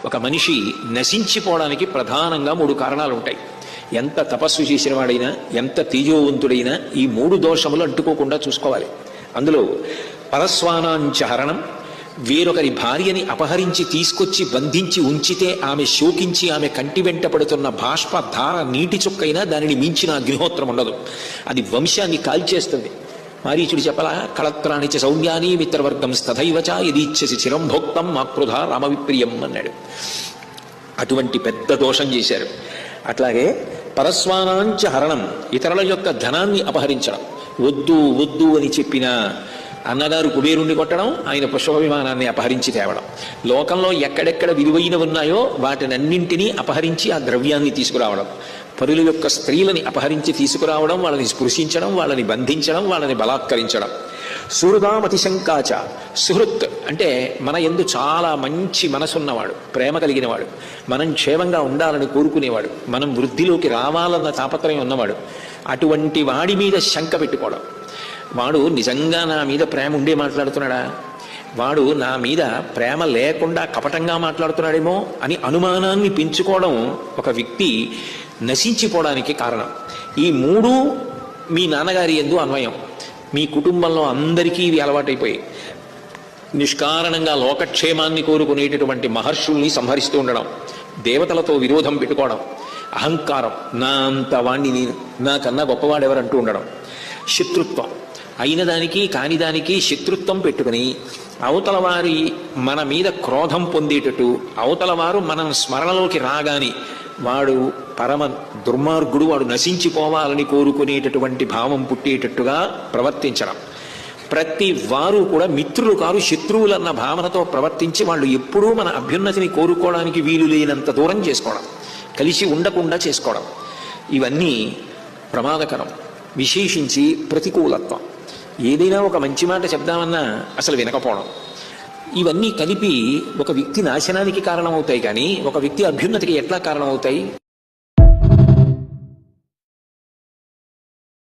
ఒక మనిషి నశించిపోవడానికి ప్రధానంగా 3 కారణాలు ఉంటాయి. ఎంత తపస్సు చేసిన వాడైనా, ఎంత తేజోవంతుడైనా ఈ 3 దోషములు అంటుకోకుండా చూసుకోవాలి. అందులో పరస్వానాంచహరణం, వేరొకరి భార్యని అపహరించి తీసుకొచ్చి బంధించి ఉంచితే ఆమె శోకించి ఆమె కంటి వెంట పడుతున్న బాష్ప ధార నీటి చుక్కైనా దానిని మించిన అగ్నిహోత్రం ఉండదు. అది వంశాన్ని కాల్చేస్తుంది. మారీచుడు చెప్పలా, కళత్రాణిచ సౌమ్యాని మిత్రవర్గం స్తథైవచ యదీచ్ఛసి చిరంభోక్తం మాకృధ రామవిప్రియం అన్నాడు. అటువంటి పెద్ద దోషం చేశారు. అట్లాగే పరస్వానాంచ హరణం, ఇతరుల యొక్క ధనాన్ని అపహరించడం. వద్దు వద్దు అని చెప్పిన అన్నగారు కుబేరుణ్ణి కొట్టడం, ఆయన పుష్ప విమానాన్ని అపహరించి తేవడం. లోకంలో ఎక్కడెక్కడ విలువైనవి ఉన్నాయో వాటినన్నింటినీ అపహరించి ఆ ద్రవ్యాన్ని తీసుకురావడం. పరుల యొక్క స్త్రీలని అపహరించి తీసుకురావడం, వాళ్ళని స్పృశించడం, వాళ్ళని బంధించడం, వాళ్ళని బలాత్కరించడం. సుహృదామతిశంకాచ, సుహృత్ అంటే మన యందు చాలా మంచి మనసున్నవాడు, ప్రేమ కలిగినవాడు, మనం క్షేమంగా ఉండాలని కోరుకునేవాడు, మనం వృద్ధిలోకి రావాలన్న తాపత్రయం ఉన్నవాడు. అటువంటి వాడి మీద శంక పెట్టుకోవడం. వాడు నిజంగా నా మీద ప్రేమ ఉండే మాట్లాడుతున్నాడా, వాడు నా మీద ప్రేమ లేకుండా కపటంగా మాట్లాడుతున్నాడేమో అని అనుమానాన్ని పెంచుకోవడం ఒక వ్యక్తి నశించిపోవడానికి కారణం. ఈ 3 మీ నాన్నగారి యందు అన్వయం. మీ కుటుంబంలో అందరికీ ఇవి అలవాటైపోయి నిష్కారణంగా లోకక్షేమాన్ని కోరుకునేటటువంటి మహర్షుల్ని సంహరిస్తూ ఉండడం, దేవతలతో విరోధం పెట్టుకోవడం, అహంకారం, నా అంత వాణ్ణి నేను, నాకన్నా గొప్పవాడెవరంటూ ఉండడం, శత్రుత్వం, అయిన దానికి కాని దానికి శత్రుత్వం పెట్టుకుని అవతల వారి మన మీద క్రోధం పొందేటట్టు, అవతల వారు మనం స్మరణలోకి రాగాని వాడు పరమ దుర్మార్గుడు, వాడు నశించిపోవాలని కోరుకునేటటువంటి భావం పుట్టేటట్టుగా ప్రవర్తించడం. ప్రతి వారు కూడా మిత్రులు కారు, శత్రువులన్న భావనతో ప్రవర్తించి వాళ్ళు ఎప్పుడూ మన అభ్యున్నతిని కోరుకోవడానికి వీలు లేనంత దూరం చేసుకోవడం, కలిసి ఉండకుండా చేసుకోవడం, ఇవన్నీ ప్రమాదకరం. విశేషించి ప్రతికూలత్వం. ఏదైనా ఒక మంచి మాట చెప్దామన్నా అసలు వినకపోవడం, ఇవన్నీ కలిపి ఒక వ్యక్తి నాశనానికి కారణమవుతాయి. కానీ ఒక వ్యక్తి అభ్యున్నతికి ఎట్లా కారణమవుతాయి?